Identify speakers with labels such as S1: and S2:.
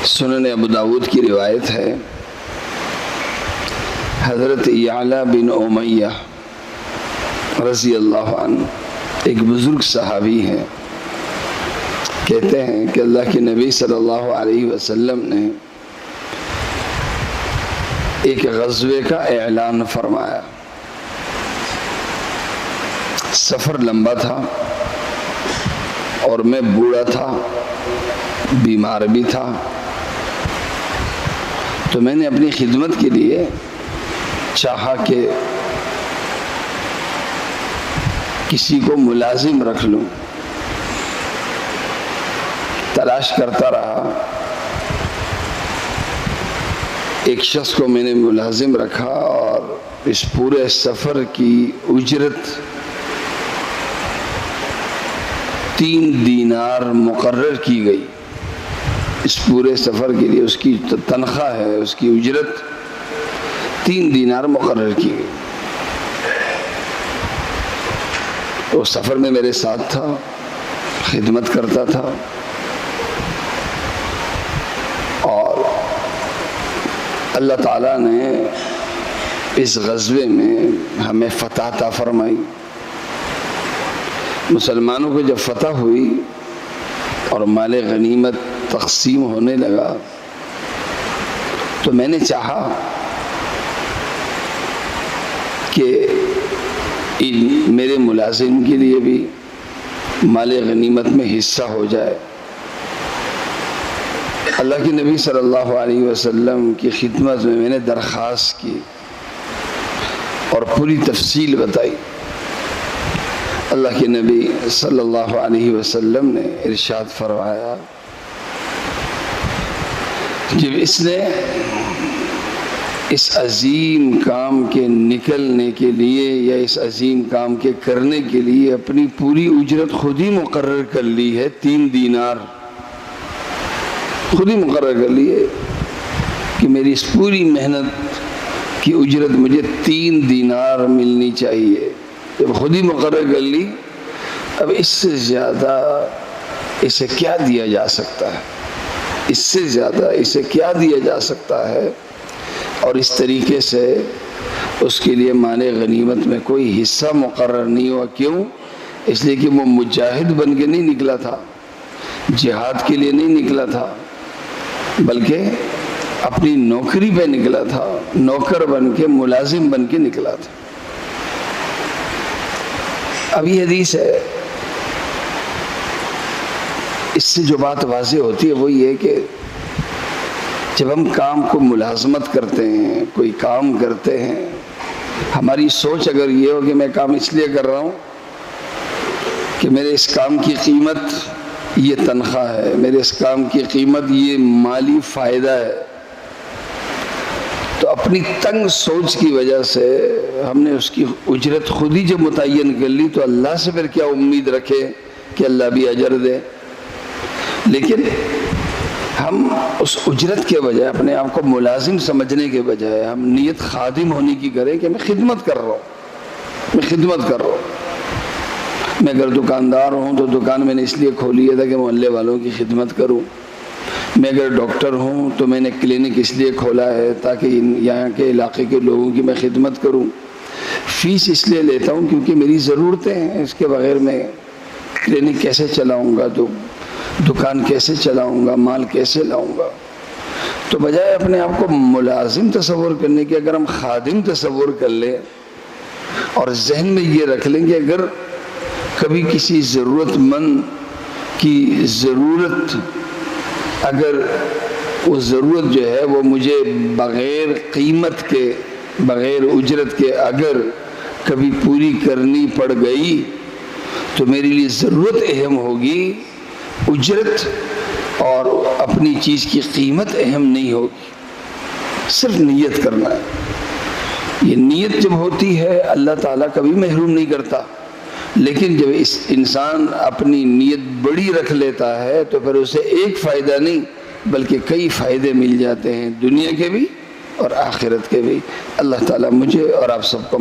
S1: سنن ابو داود کی روایت ہے، حضرت یعلا بن امیہ رضی اللہ عنہ ایک بزرگ صحابی ہیں، کہتے ہیں کہ اللہ کے نبی صلی اللہ علیہ وسلم نے ایک غزوے کا اعلان فرمایا۔ سفر لمبا تھا اور میں بوڑھا تھا، بیمار بھی تھا، تو میں نے اپنی خدمت کے لیے چاہا کہ کسی کو ملازم رکھ لوں۔ تلاش کرتا رہا، ایک شخص کو میں نے ملازم رکھا اور اس پورے سفر کی اجرت 3 دینار مقرر کی گئی۔ اس پورے سفر کے لیے اس کی تنخواہ ہے، اس کی اجرت 3 دینار مقرر کی گئی۔ وہ سفر میں میرے ساتھ تھا، خدمت کرتا تھا، اور اللہ تعالیٰ نے اس غزوے میں ہمیں فتح عطا فرمائی۔ مسلمانوں کو جب فتح ہوئی اور مال غنیمت تقسیم ہونے لگا تو میں نے چاہا کہ میرے ملازم کے لیے بھی مال غنیمت میں حصہ ہو جائے۔ اللہ کے نبی صلی اللہ علیہ وسلم کی خدمت میں نے درخواست کی اور پوری تفصیل بتائی۔ اللہ کے نبی صلی اللہ علیہ وسلم نے ارشاد فرمایا، جب اس نے اس عظیم کام کے نکلنے کے لیے یا اس عظیم کام کے کرنے کے لیے اپنی پوری اجرت خود ہی مقرر کر لی ہے، 3 دینار خود ہی مقرر کر لی ہے کہ میری اس پوری محنت کی اجرت مجھے 3 دینار ملنی چاہیے، جب خود ہی مقرر کر لی، اب اس سے زیادہ اسے کیا دیا جا سکتا ہے؟ اس سے زیادہ اسے کیا دیا جا سکتا ہے؟ اور اس طریقے سے اس کے لیے مال غنیمت میں کوئی حصہ مقرر نہیں ہوا۔ کیوں؟ اس لیے کہ وہ مجاہد بن کے نہیں نکلا تھا، جہاد کے لیے نہیں نکلا تھا، بلکہ اپنی نوکری پہ نکلا تھا، نوکر بن کے، ملازم بن کے نکلا تھا۔ اب یہ حدیث ہے، اس سے جو بات واضح ہوتی ہے وہ یہ کہ جب ہم کام کو ملازمت کرتے ہیں، کوئی کام کرتے ہیں، ہماری سوچ اگر یہ ہو کہ میں کام اس لیے کر رہا ہوں کہ میرے اس کام کی قیمت یہ تنخواہ ہے، میرے اس کام کی قیمت یہ مالی فائدہ ہے، تو اپنی تنگ سوچ کی وجہ سے ہم نے اس کی اجرت خود ہی جب متعین کر لی تو اللہ سے پھر کیا امید رکھے کہ اللہ بھی اجر دے۔ لیکن ہم اس اجرت کے بجائے، اپنے آپ کو ملازم سمجھنے کے بجائے، ہم نیت خادم ہونے کی کریں کہ میں خدمت کر رہا ہوں، میں خدمت کر رہا ہوں۔ میں اگر دکاندار ہوں تو دکان میں نے اس لیے کھولی ہے کہ محلے والوں کی خدمت کروں۔ میں اگر ڈاکٹر ہوں تو میں نے کلینک اس لیے کھولا ہے تاکہ یہاں کے علاقے کے لوگوں کی میں خدمت کروں۔ فیس اس لیے لیتا ہوں کیونکہ میری ضرورتیں ہیں، اس کے بغیر میں کلینک کیسے چلاؤں گا، تو دکان کیسے چلاؤں گا، مال کیسے لاؤں گا؟ تو بجائے اپنے آپ کو ملازم تصور کرنے کے اگر ہم خادم تصور کر لیں اور ذہن میں یہ رکھ لیں کہ اگر کبھی کسی ضرورت مند کی ضرورت، اگر وہ ضرورت جو ہے وہ مجھے بغیر قیمت کے، بغیر اجرت کے اگر کبھی پوری کرنی پڑ گئی تو میرے لیے ضرورت اہم ہوگی، اجرت اور اپنی چیز کی قیمت اہم نہیں ہوگی۔ صرف نیت کرنا ہے۔ یہ نیت جب ہوتی ہے اللہ تعالیٰ کبھی محروم نہیں کرتا، لیکن جب اس انسان اپنی نیت بڑی رکھ لیتا ہے تو پھر اسے ایک فائدہ نہیں بلکہ کئی فائدے مل جاتے ہیں، دنیا کے بھی اور آخرت کے بھی۔ اللہ تعالیٰ مجھے اور آپ سب کو